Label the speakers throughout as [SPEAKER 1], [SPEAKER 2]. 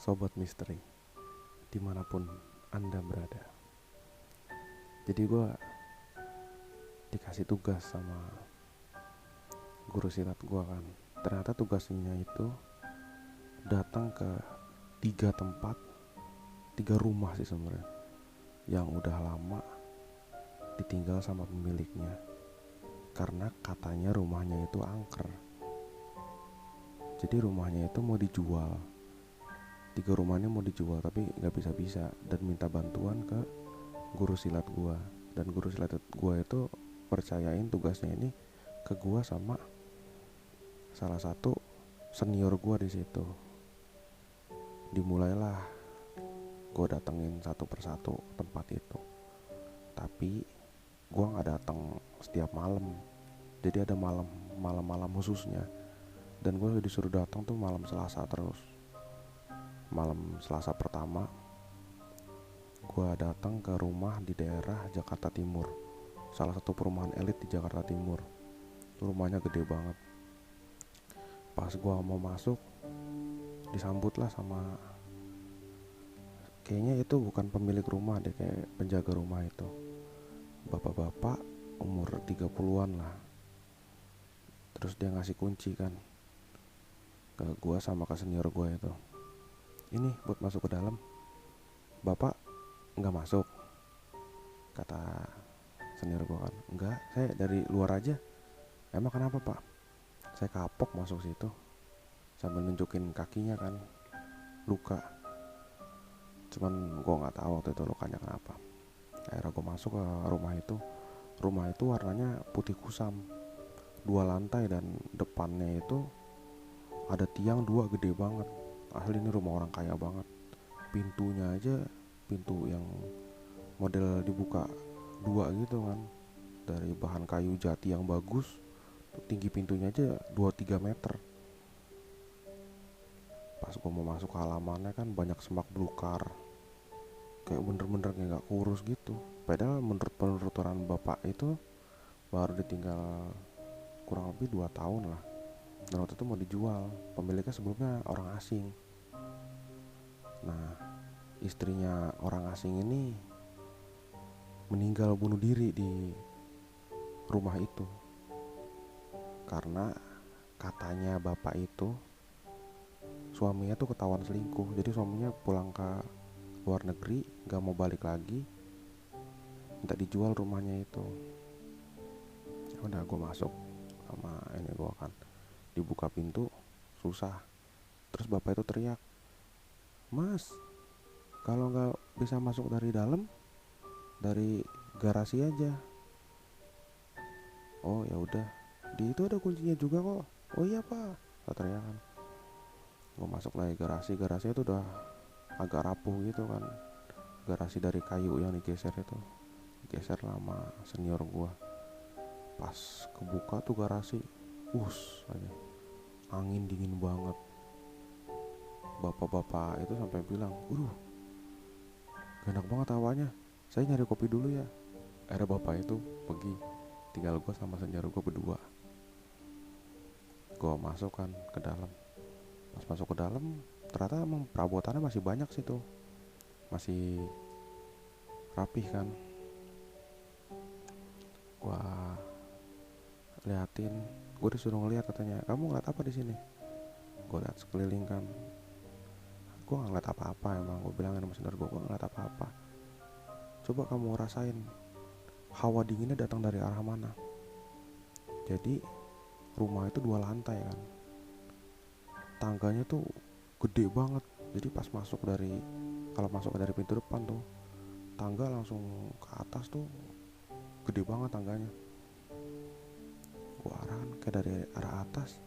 [SPEAKER 1] Sobat Misteri, dimanapun Anda berada. Jadi gue dikasih tugas sama guru silat gue kan. Ternyata tugasnya itu datang ke 3 tempat, 3 rumah sih sebenarnya, yang udah lama ditinggal sama pemiliknya. Karena katanya rumahnya itu angker. Jadi rumahnya itu mau dijual. 3 rumahnya mau dijual tapi nggak bisa-bisa, dan minta bantuan ke guru silat gua. Dan guru silat gua itu percayain tugasnya ini ke gua sama salah satu senior gua di situ. Dimulailah gua datengin satu persatu tempat itu. Tapi gua nggak datang setiap malam. Jadi ada malam khususnya. Dan gua disuruh datang tuh malam Selasa terus. Malam Selasa pertama gua datang ke rumah di daerah Jakarta Timur, salah satu perumahan elit di Jakarta Timur. Rumahnya gede banget. Pas gua mau masuk, disambutlah sama, kayaknya itu bukan pemilik rumah deh, kayak penjaga rumah itu. Bapak-bapak umur 30-an lah. Terus dia ngasih kunci kan ke gua sama ke senior gua itu. Ini buat masuk ke dalam. Bapak nggak masuk, kata senior gua kan. Enggak, saya dari luar aja. Emang kenapa pak? Saya kapok masuk situ sambil nunjukin kakinya kan, luka. Cuman gue nggak tahu waktu itu lukanya kenapa. Akhirnya gue masuk ke rumah itu. Rumah itu warnanya putih kusam, 2 lantai, dan depannya itu ada tiang 2 gede banget. Asli ini rumah orang kaya banget. Pintunya aja pintu yang model dibuka 2 gitu kan, dari bahan kayu jati yang bagus. Tinggi pintunya aja 2-3 meter. Pas gue mau masuk ke halamannya kan banyak semak belukar, kayak bener-bener kayak gak kurus gitu. Padahal menurut penuturan bapak itu baru ditinggal kurang lebih 2 tahun lah. Dan waktu itu mau dijual. Pemiliknya sebelumnya orang asing. Nah, istrinya orang asing ini meninggal bunuh diri di rumah itu. Karena katanya bapak itu suaminya tuh ketahuan selingkuh. Jadi suaminya pulang ke luar negeri, gak mau balik lagi, minta dijual rumahnya itu. Ya udah gue masuk sama ini gue kan, dibuka pintu susah. Terus bapak itu teriak, mas, kalau nggak bisa masuk dari dalam, dari garasi aja. Oh ya udah, di itu ada kuncinya juga kok. Oh iya pak, saya teriak kan. Gue masuk lagi garasi. Garasinya itu udah agak rapuh gitu kan. Garasi dari kayu yang digeser itu, geser lama senior gue. Pas kebuka tuh garasi, aja angin dingin banget. Bapak-bapak itu sampai bilang, gak enak banget hawanya, saya nyari kopi dulu ya. Akhirnya bapak itu pergi, tinggal gue sama senior gue berdua. Gue masuk kan ke dalam. Pas masuk ke dalam, ternyata emang perabotannya masih banyak sih tuh, masih rapih kan. Gue liatin, gue disuruh ngeliat, katanya kamu ngeliat apa di sini. Gue liat sekeliling kan, gue gak ngeliat apa-apa. Emang gue bilangin sama senior gue gak ngeliat apa-apa. Coba kamu rasain hawa dinginnya datang dari arah mana. Jadi rumah itu 2 lantai kan, tangganya tuh gede banget. Jadi pas masuk dari, kalau masuk dari pintu depan tuh, tangga langsung ke atas tuh gede banget tangganya. Gua arahkan kayak dari arah atas.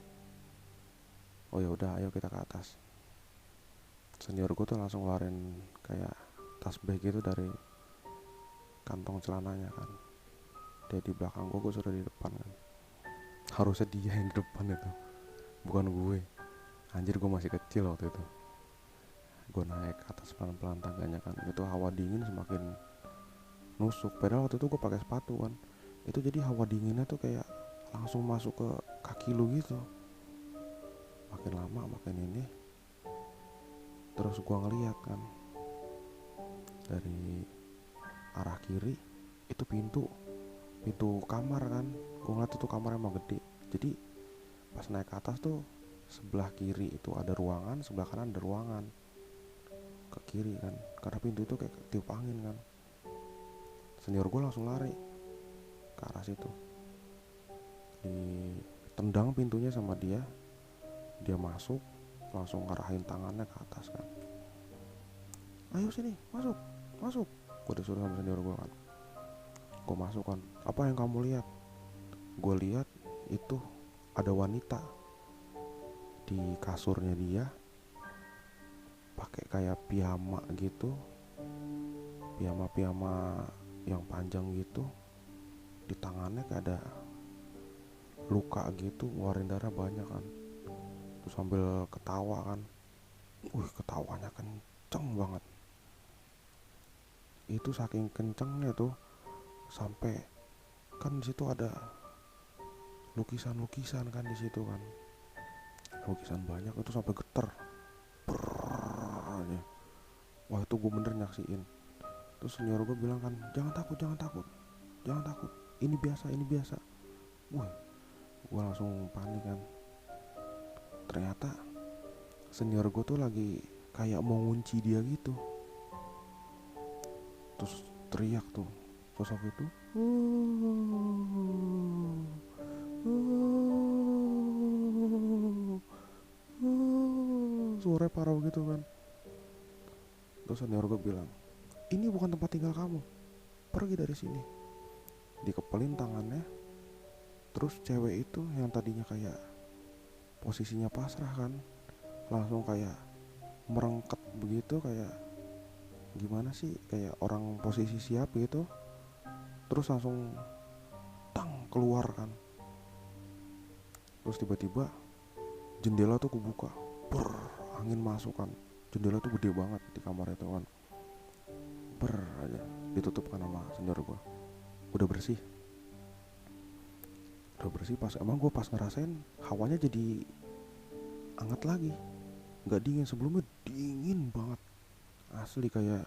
[SPEAKER 1] Oh ya udah, ayo kita ke atas. Senior gue tuh langsung ngeluarin kayak tas bag gitu dari kantong celananya kan. Dia di belakang gue sudah di depan kan. Harusnya dia yang di depan itu, bukan gue. Anjir, gue masih kecil waktu itu. Gue naik ke atas pelan-pelan tangganya kan. Itu hawa dingin semakin nusuk. Padahal waktu itu gue pakai sepatu kan. Itu jadi hawa dinginnya tuh kayak langsung masuk ke kaki lu gitu. Makin lama makin ini, Terus gue ngeliat kan dari arah kiri itu pintu kamar kan. Gue ngeliat itu kamar emang gede. Jadi pas naik ke atas tuh sebelah kiri itu ada ruangan, sebelah kanan ada ruangan. Ke kiri kan, karena pintu itu kayak tiup angin kan. Senior gue langsung lari ke arah situ, ditendang pintunya sama dia. Dia masuk, langsung ngarahin tangannya ke atas kan. Ayo sini, masuk, masuk. Gue disuruh sama senior gue kan. Gue masuk kan. Apa yang kamu lihat? Gue lihat itu ada wanita di kasurnya dia, pakai kayak piyama gitu, piyama yang panjang gitu. Di tangannya kayak ada luka gitu, ngeluarin darah banyak kan. Terus sambil ketawa kan. Ketawanya kenceng banget. Itu saking kencengnya tuh sampai kan di situ ada lukisan kan di situ kan. Lukisan banyak itu sampai getar. Aja. Wah, itu gue bener nyaksiin. Terus senior gue bilang kan, jangan takut. Ini biasa. Wah, gue langsung panik kan. Ternyata senior gue tuh lagi kayak mau ngunci dia gitu. Terus teriak tuh sosok itu, suara parah gitu kan. Terus senior gue bilang, ini bukan tempat tinggal kamu, pergi dari sini. Dikepelin tangannya. Terus cewek itu yang tadinya kayak posisinya pasrah kan, langsung kayak merengket begitu, kayak gimana sih, kayak orang posisi siap gitu. Terus langsung tang keluar kan. Terus tiba-tiba jendela tuh kebuka, angin masuk kan. Jendela tuh gede banget di kamar itu kan. Aja ditutup kan sama senior gue. Udah bersih. Pas emang gue pas ngerasain hawanya jadi hangat lagi, nggak dingin. Sebelumnya dingin banget asli, kayak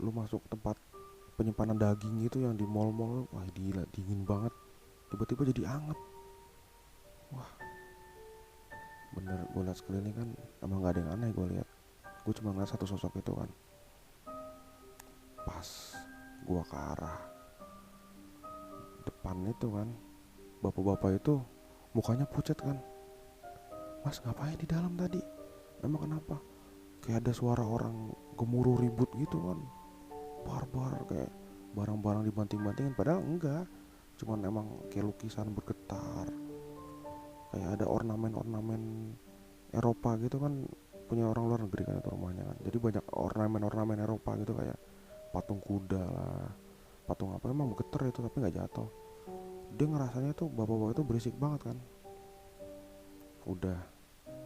[SPEAKER 1] lu masuk tempat penyimpanan daging gitu yang di mall-mall. Wah gila, dingin banget. Tiba-tiba jadi hangat. Wah bener, gue liat sekeliling kan emang gak ada yang aneh gue lihat. Gue cuma ngeliat satu sosok itu kan. Pas gue ke arah depan itu kan, bapak-bapak itu mukanya pucat kan. Mas ngapain di dalam tadi? Emang kenapa? Kayak ada suara orang gemuruh ribut gitu kan. Barbar, kayak barang-barang dibanting-bantingin. Padahal enggak, cuman emang kayak lukisan bergetar. Kayak ada ornamen-ornamen Eropa gitu kan, punya orang luar negeri kan itu rumahnya kan. Jadi banyak ornamen-ornamen Eropa gitu, kayak patung kuda lah, patung apa, emang bergetar itu tapi nggak jatuh. Dia ngerasanya tuh bapak-bapak itu berisik banget kan. Udah,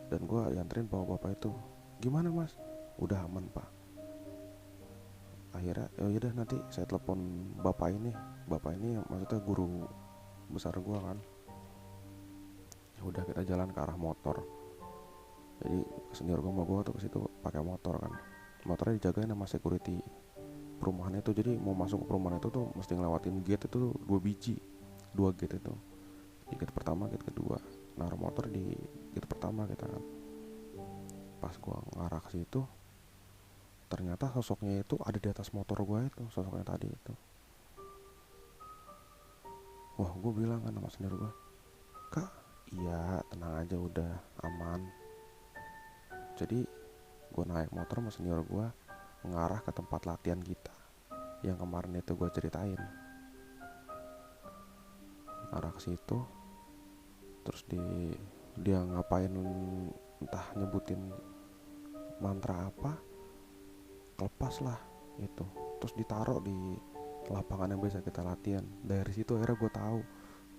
[SPEAKER 1] dan gue dianterin bapak-bapak itu. Gimana mas? Udah aman pak. Akhirnya yaudah, nanti saya telepon bapak ini maksudnya guru besar gue kan. Ya udah, kita jalan ke arah motor. Jadi senior gue sama gue tuh ke situ pakai motor kan. Motornya dijagain sama security perumahan itu. Jadi mau masuk ke perumahan itu tuh mesti ngelewatin gate itu 2 gate itu. Di gate pertama, gate kedua. Naruh motor di gate pertama kita kan. Pas gue ngarah ke situ, ternyata sosoknya itu ada di atas motor gue itu, sosoknya tadi itu. Wah, gue bilang kan sama senior gue, kak, iya tenang aja, udah aman. Jadi gue naik motor sama senior gue mengarah ke tempat latihan kita yang kemarin itu gue ceritain. Arah ke situ, terus dia ngapain, entah nyebutin mantra apa, lepas lah itu, terus ditaruh di lapangan yang biasa kita latihan. Dari situ akhirnya gue tahu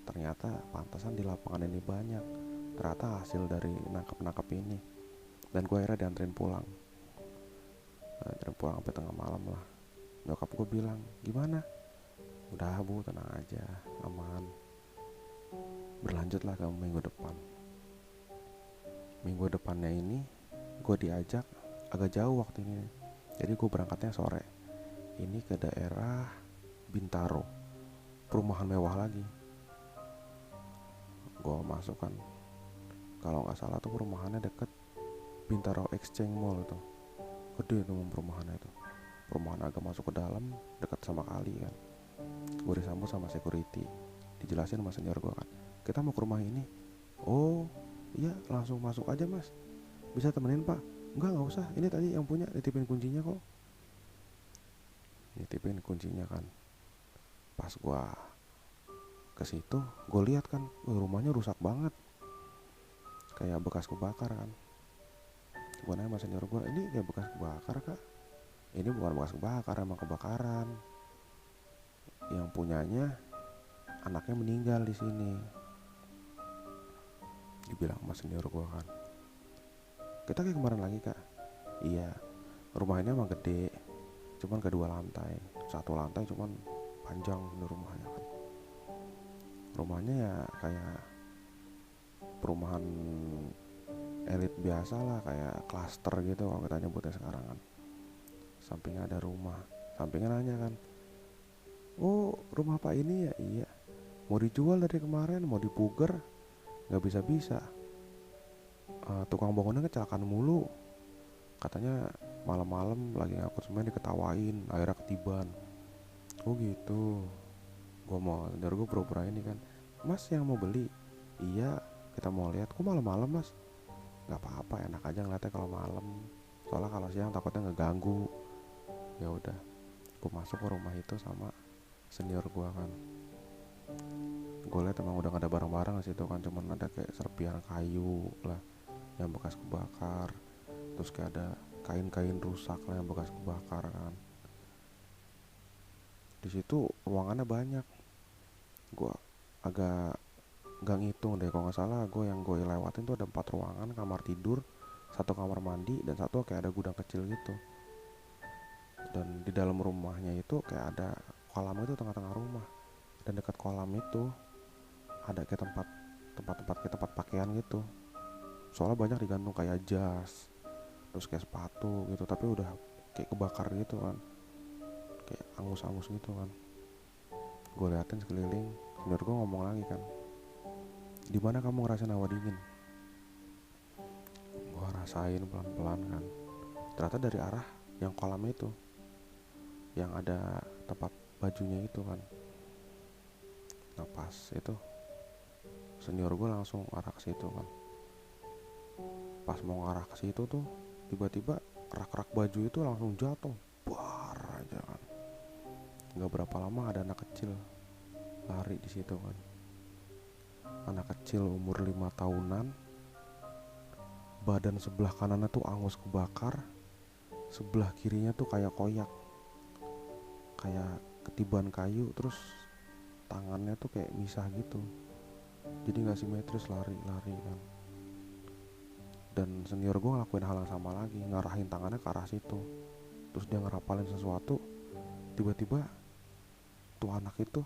[SPEAKER 1] ternyata pantasan di lapangan ini banyak, ternyata hasil dari nangkap ini. Dan gue akhirnya dianterin pulang sampai tengah malam lah. Nyokap gue bilang, gimana? Udah bu, tenang aja, aman. Berlanjutlah ke minggu depannya ini, gue diajak agak jauh waktu ini, jadi gue berangkatnya sore. Ini ke daerah Bintaro, perumahan mewah lagi. Gue masuk kan, kalau nggak salah tuh perumahannya deket Bintaro Exchange Mall itu, gede tuh perumahannya itu. Perumahan agak masuk ke dalam, dekat sama kali kan. Gue disambut sama security, dijelasin sama senior gue kan, kita mau ke rumah ini. Oh iya, langsung masuk aja mas, bisa temenin pak? Enggak usah, ini tadi yang punya nitipin kuncinya kok. Nitipin kuncinya kan. Pas gue ke situ, gue lihat kan, rumahnya rusak banget, kayak bekas kebakar kan. Gue nanya sama senior gue, ini kayak bekas kebakar kak? Ini bukan bekas kebakar, emang kebakaran. Yang punyanya anaknya meninggal di sini, dibilang sama senior gue kan. Kita kayak kemarin lagi kak. Iya, rumah ini emang gede, cuman kedua lantai. Satu lantai cuman panjang di rumahnya kan. Rumahnya ya kayak perumahan elit biasa lah, kayak klaster gitu kalau kita nyebutnya sekarang kan. Sampingnya ada rumah, sampingnya nanya kan, oh rumah pak ini ya? Iya. Mau dijual dari kemarin, mau dipuger, nggak bisa. Tukang bangunnya kecelakaan mulu, katanya malam-malam lagi ngangkut semen diketawain, akhirnya ketiban. Oh gitu. Gue mau senior gue pura-pura ini kan, mas yang mau beli? Iya, kita mau lihat. Kok malam-malam mas? Nggak apa-apa, enak aja ngeliatnya kalau malam, soalnya kalau siang takutnya ngeganggu. Ya udah, gue masuk ke rumah itu sama senior gue kan. Gue lihat emang udah gak ada barang-barang di situ kan, cuman ada kayak serpihan kayu lah yang bekas kebakar, terus kayak ada kain-kain rusak lah yang bekas kebakar kan. Di situ ruangannya banyak. Gue agak gak ngitung deh, kalau nggak salah yang gue lewatin tuh ada 4 ruangan, kamar tidur, 1 kamar mandi, dan 1 kayak ada gudang kecil gitu. Dan di dalam rumahnya itu kayak ada kolam itu tengah-tengah rumah, dan dekat kolam itu ada kayak tempat kayak tempat pakaian gitu. Soalnya banyak digantung kayak jas, terus kayak sepatu gitu, tapi udah kayak kebakar gitu kan, kayak angus-angus gitu kan. Gue liatin sekeliling, senior gue ngomong lagi kan, di mana kamu ngerasain hawa dingin? Gue rasain pelan-pelan kan, ternyata dari arah yang kolam itu, yang ada tempat bajunya itu kan. Nah pas itu senior gue langsung arah ke situ kan. Pas mau ngarah ke situ tuh, tiba-tiba rak-rak baju itu langsung jatuh, bar aja kan. Gak berapa lama ada anak kecil lari di situ kan. Anak kecil umur 5 tahunan, badan sebelah kanannya tuh angus kebakar, sebelah kirinya tuh kayak koyak, kayak ketiban kayu, terus tangannya tuh kayak misah gitu, jadi gak simetris, lari-lari kan. Dan senior gue ngelakuin hal yang sama lagi, ngarahin tangannya ke arah situ, terus dia ngerapalin sesuatu. Tiba-tiba tuh anak itu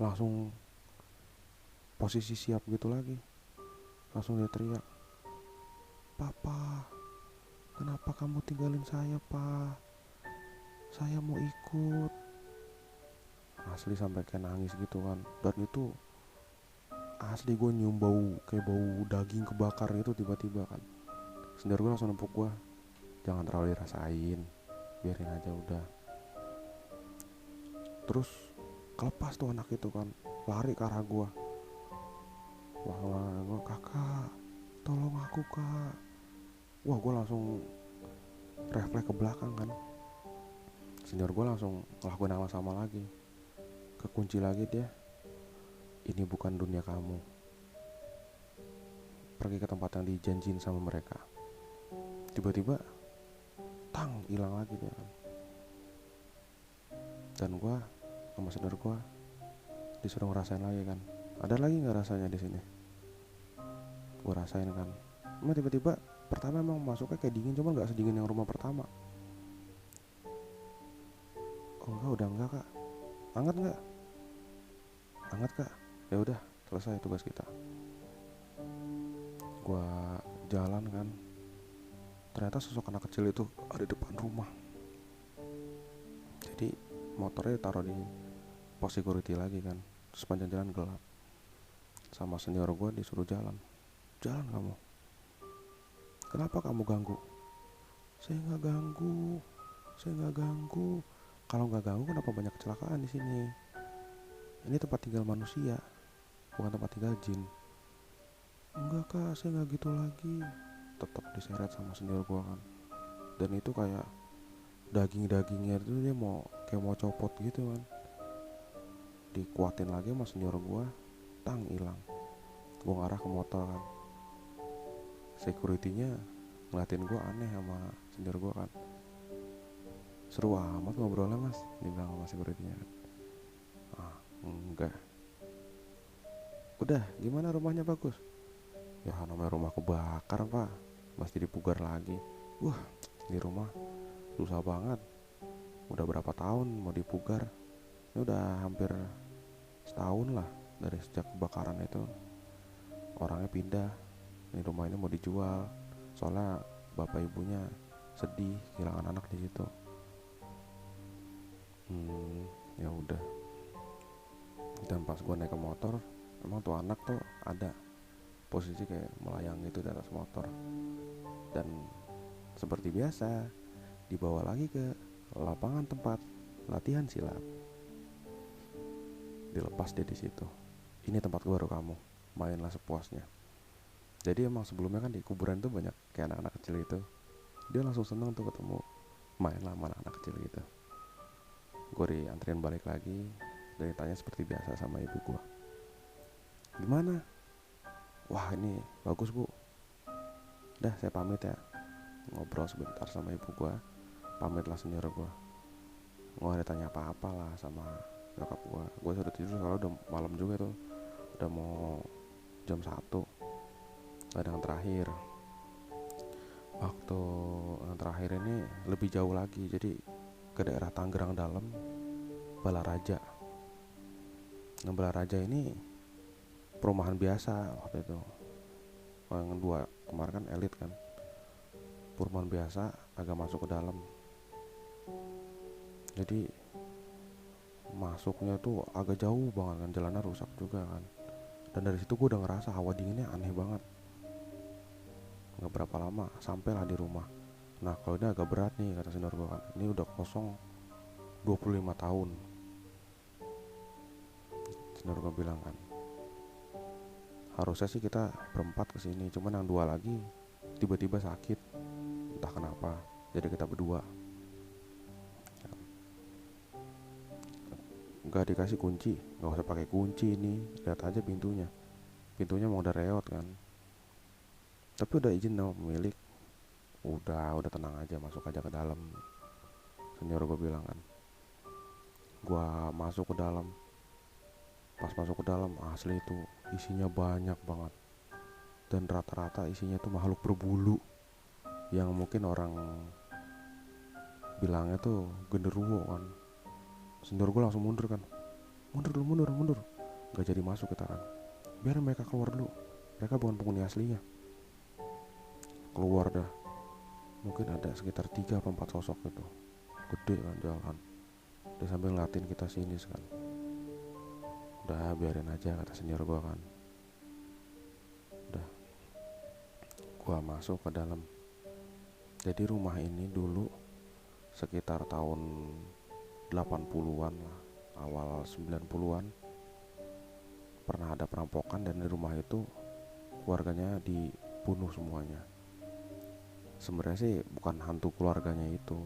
[SPEAKER 1] langsung posisi siap gitu lagi, langsung dia teriak, papa, kenapa kamu tinggalin saya pak, saya mau ikut. Asli sampai kayak nangis gitu kan. Dan itu asli gue nyium bau kayak bau daging kebakar gitu tiba-tiba kan. Senior gue langsung nempuk gue, jangan terlalu dirasain, biarin aja udah. Terus kelepas tuh anak itu kan, lari ke arah gue. Wah gue, kakak tolong aku kak. Wah gue langsung refleks ke belakang kan. Senior gue langsung ngelakuin hal sama lagi, kekunci lagi dia. Ini bukan dunia kamu, pergi ke tempat yang dijanjiin sama mereka. Tiba-tiba tang, hilang lagi dia kan. Dan gue sama senior gue disuruh ngerasain lagi kan, ada lagi nggak rasanya di sini? Gue rasain kan. Emang tiba-tiba pertama emang masuknya kayak dingin, cuma nggak sedingin yang rumah pertama. Oh enggak, udah enggak kak. Hangat nggak? Hangat kak. Ya udah, selesai tugas kita. Gue jalan kan, ternyata sosok anak kecil itu ada di depan rumah. Jadi motornya taruh di pos security lagi kan. Sepanjang jalan gelap. Sama senior gue disuruh jalan. Jalan kamu. Kenapa kamu ganggu? Saya nggak ganggu. Saya nggak ganggu. Kalau nggak ganggu kenapa banyak kecelakaan di sini? Ini tempat tinggal manusia, bukan tempat tinggal jin. Enggak kak, saya nggak gitu lagi. Tetap diseret sama senior gue kan. Dan itu kayak dagingnya itu dia mau kayak mau copot gitu kan. Dikuatin lagi sama senior gue, tang hilang. Gue ngarah ke motor kan. Security-nya ngeliatin gue aneh sama senior gue kan. Seru amat ngobrolnya mas, dia bilang sama security-nya kan. Enggak. Udah, gimana rumahnya bagus? Ya namanya rumah kebakar pak, mesti dipugar lagi. Wah, di rumah susah banget. Udah berapa tahun mau dipugar? Ini udah hampir setahun lah dari sejak kebakaran itu. Orangnya pindah. Ini rumah ini mau dijual. Soalnya bapak ibunya sedih kehilangan anak di situ. Ya udah. Dan pas gue naik ke motor, emang tuh anak tuh ada posisi kayak melayang gitu di atas motor. Dan seperti biasa dibawa lagi ke lapangan tempat latihan silat. Dilepas dia di situ. Ini tempat baru kamu, mainlah sepuasnya. Jadi emang sebelumnya kan di kuburan tuh banyak kayak anak-anak kecil itu. Dia langsung seneng tuh ketemu mainlah sama anak-anak kecil gitu. Gue dianterin balik lagi dan ditanya seperti biasa sama ibu gue. Gimana? Wah ini bagus bu. Dah saya pamit ya. Ngobrol sebentar sama ibu gue. Pamitlah senior gue. Gue ada tanya apa-apa lah sama nyokap gue. Gue sudah tidur soalnya udah malam juga tuh. Udah mau jam 1. Ada yang terakhir. Waktu yang terakhir ini lebih jauh lagi. Jadi ke daerah Tangerang dalam, Balaraja. Nah Balaraja ini perumahan biasa waktu itu. Yang dua kemarin kan elit kan. Perumahan biasa agak masuk ke dalam. Jadi masuknya tuh agak jauh banget kan, jalannya rusak juga kan. Dan dari situ gue udah ngerasa hawa dinginnya aneh banget. Gak berapa lama sampailah di rumah. Nah kalau ini agak berat nih kata senior gue kan. Ini udah kosong 25 tahun. Senior gue bilang kan, harusnya sih kita berempat kesini, cuman yang 2 lagi tiba-tiba sakit, entah kenapa. Jadi kita berdua. Gak dikasih kunci, gak usah pakai kunci ini, lihat aja pintunya. Pintunya mau udah reot kan. Tapi udah izin sama pemilik. Udah tenang aja, masuk aja ke dalam. Senior gue bilang kan. Gua masuk ke dalam. Pas masuk ke dalam asli itu isinya banyak banget. Dan rata-rata isinya tuh makhluk berbulu. Yang mungkin orang bilangnya tuh genderuwo kan. Senior gue langsung mundur kan. Mundur. Gak jadi masuk kita kan. Biar mereka keluar dulu. Mereka bukan penghuni aslinya. Keluar dah. Mungkin ada sekitar 3 atau 4 sosok gitu. Gede kan jalan. Dia sambil ngeliatin kita sini kan. Udah biarin aja kata senior gue kan. Udah. Gua masuk ke dalam. Jadi rumah ini dulu sekitar tahun 80-an lah, awal 90-an pernah ada perampokan dan di rumah itu keluarganya dibunuh semuanya. Sebenarnya sih bukan hantu keluarganya itu,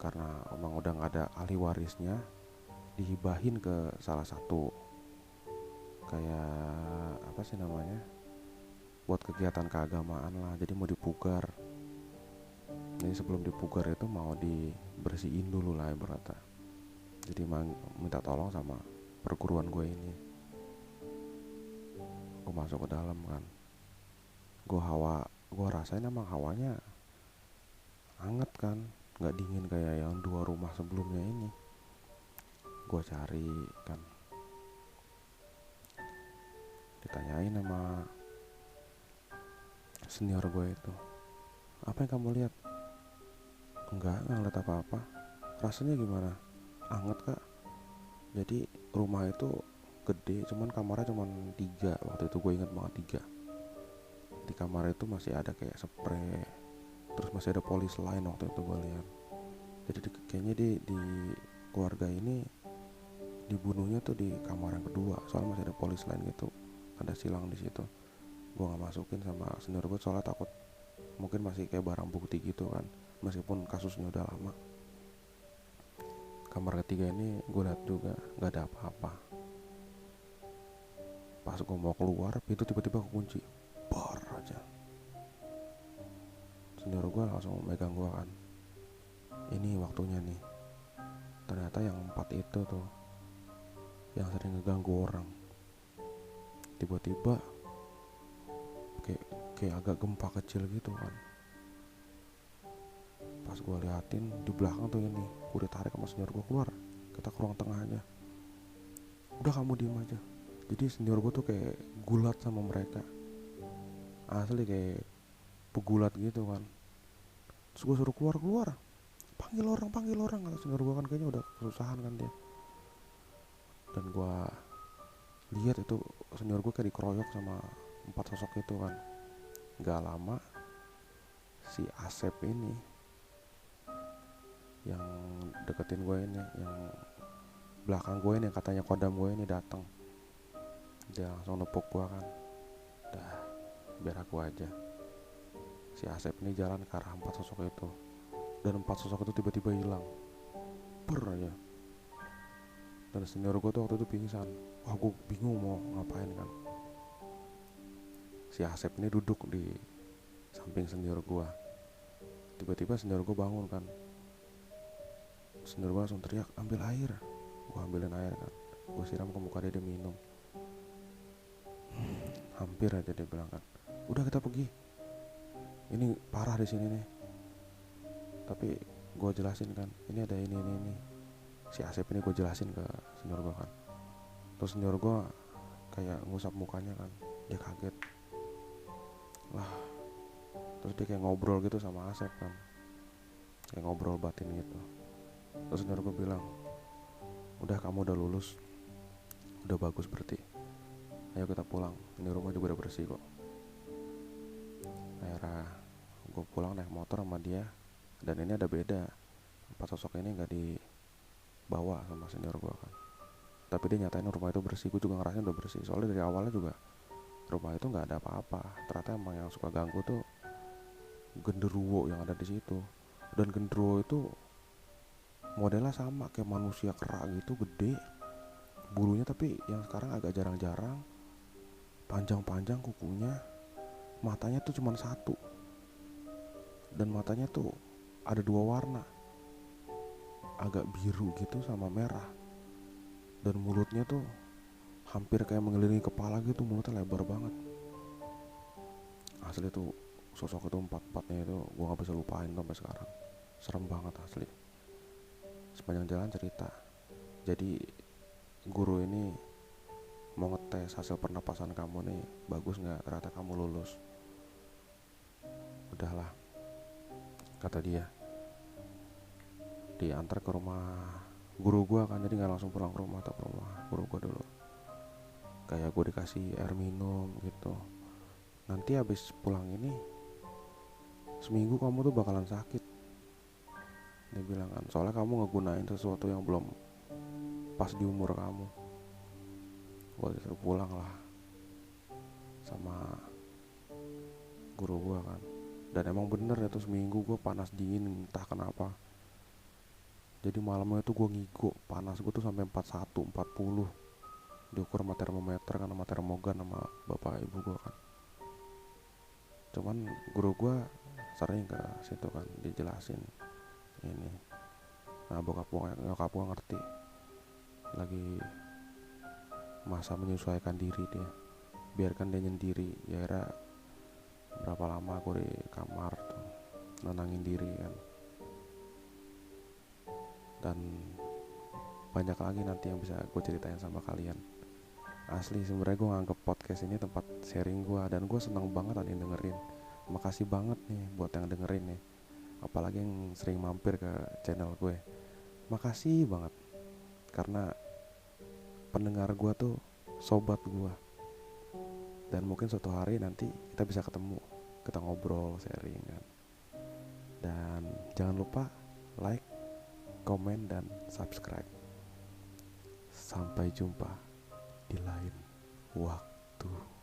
[SPEAKER 1] karena emang udah gak ada ahli warisnya, dihibahin ke salah satu kayak apa sih namanya, buat kegiatan keagamaan lah. Jadi mau dipugar. Jadi sebelum dipugar itu mau dibersihin dulu lah ibaratnya. Jadi minta tolong sama perguruan gue ini. Gue masuk ke dalam kan. Gue rasain emang hawanya hangat kan, nggak dingin kayak yang 2 rumah sebelumnya ini. Gue cari kan, ditanyain sama senior gue itu, Apa yang kamu lihat? Enggak ngeliat apa-apa. Rasanya gimana? Anget kak. Jadi rumah itu gede, cuman kamarnya cuman 3. Waktu itu gue inget banget 3. Di kamar itu masih ada kayak spray, terus masih ada polis lain waktu itu gue lihat. Jadi kayaknya di keluarga ini dibunuhnya tuh di kamar yang kedua, soalnya masih ada polis lain gitu, ada silang di situ. Gue nggak masukin sama senior gue soalnya takut mungkin masih kayak barang bukti gitu kan, meskipun kasusnya udah lama. Kamar ketiga ini gue lihat juga nggak ada apa-apa. Pas gue mau keluar, pintu tiba-tiba kekunci, bar aja. Senior gue langsung megang gue kan, ini waktunya nih. Ternyata yang 4 itu tuh yang sering ngeganggu orang. Tiba-tiba kayak agak gempa kecil gitu kan. Pas gue liatin di belakang tuh ini, gue ditarik sama senior gue, keluar, kita ke ruang tengah aja. Udah kamu diem aja. Jadi senior gue tuh kayak gulat sama mereka, asli kayak pegulat gitu kan. Terus gue suruh keluar, panggil orang kata senior gue kan, kayaknya udah kesusahan kan dia. Dan gue lihat itu senior gue kayak dikeroyok sama 4 sosok itu kan. Gak lama si Asep ini yang deketin gue ini, yang belakang gue ini, yang katanya kodam gue ini datang. Dia langsung nepuk gue kan, dah biar aku aja. Si Asep ini jalan ke arah 4 sosok itu, dan 4 sosok itu tiba-tiba hilang, per aja. Dan senior gue tuh waktu itu pingsan. Wah, gue bingung mau ngapain kan. Si Asep ini duduk di samping senior gue. Tiba-tiba senior gue bangun kan. Senior gue langsung teriak, ambil air. Gue ambilin air kan, gue siram ke muka dia minum. Hampir aja dia bilang kan, udah kita pergi, ini parah di sini nih. Tapi gue jelasin kan, ini ada ini. Si Asep ini gue jelasin ke senior gue kan. Terus senior gue kayak ngusap mukanya kan, dia kaget lah. Terus dia kayak ngobrol gitu sama Asep kan, kayak ngobrol batin gitu. Terus senior gue bilang, udah kamu udah lulus, udah bagus berarti, ayo kita pulang, ini rumah juga udah bersih kok. Akhirnya gue pulang naik motor sama dia. Dan ini ada beda, 4 sosok ini gak dibawa sama senior gue kan, tapi dia nyatain rumah itu bersih. Gue juga ngerasain udah bersih, soalnya dari awalnya juga rumah itu gak ada apa-apa. Ternyata emang yang suka ganggu tuh genderuwo yang ada di situ. Dan genderuwo itu modelnya sama kayak manusia kera gitu, gede bulunya, tapi yang sekarang agak jarang-jarang, panjang-panjang kukunya. Matanya tuh cuma satu, dan matanya tuh ada 2 warna, agak biru gitu sama merah. Dan mulutnya tuh hampir kayak mengelilingi kepala gitu, mulutnya lebar banget. Asli tuh sosok itu 4-4-nya itu gue gak bisa lupain sampai sekarang. Serem banget asli. Sepanjang jalan cerita, jadi guru ini mau ngetes hasil pernapasan kamu nih, bagus gak, ternyata kamu lulus. Udahlah, kata dia, diantar ke rumah guru gue kan. Jadi gak langsung pulang ke rumah, atau ke rumah guru gue dulu. Kayak gue dikasih air minum gitu, nanti habis pulang ini seminggu kamu tuh bakalan sakit, dia bilang kan, soalnya kamu ngegunain sesuatu yang belum pas di umur kamu. Gue disuruh pulang lah sama guru gue kan. Dan emang bener ya tuh seminggu gue panas dingin entah kenapa. Jadi malamnya tuh gue ngigo, panas gue tuh sampai 41, 40. Diukur sama termometer kan, sama termogan sama bapak ibu gue kan. Cuman guru gue sering ke situ kan, dijelasin ini. Nah nyokap gue ngerti, lagi masa menyesuaikan diri dia, biarkan dia nyendiri. Ya kira berapa lama aku di kamar tuh nenangin diri kan. Dan banyak lagi nanti yang bisa gue ceritain sama kalian. Asli sebenarnya gue nganggep podcast ini tempat sharing gue, dan gue seneng banget tadi dengerin makasih banget nih buat yang dengerin nih, apalagi yang sering mampir ke channel gue. Makasih banget, karena pendengar gue tuh sobat gue. Dan mungkin suatu hari nanti kita bisa ketemu, kita ngobrol, sharing kan. Dan jangan lupa like, komen, dan subscribe. Sampai jumpa di lain waktu.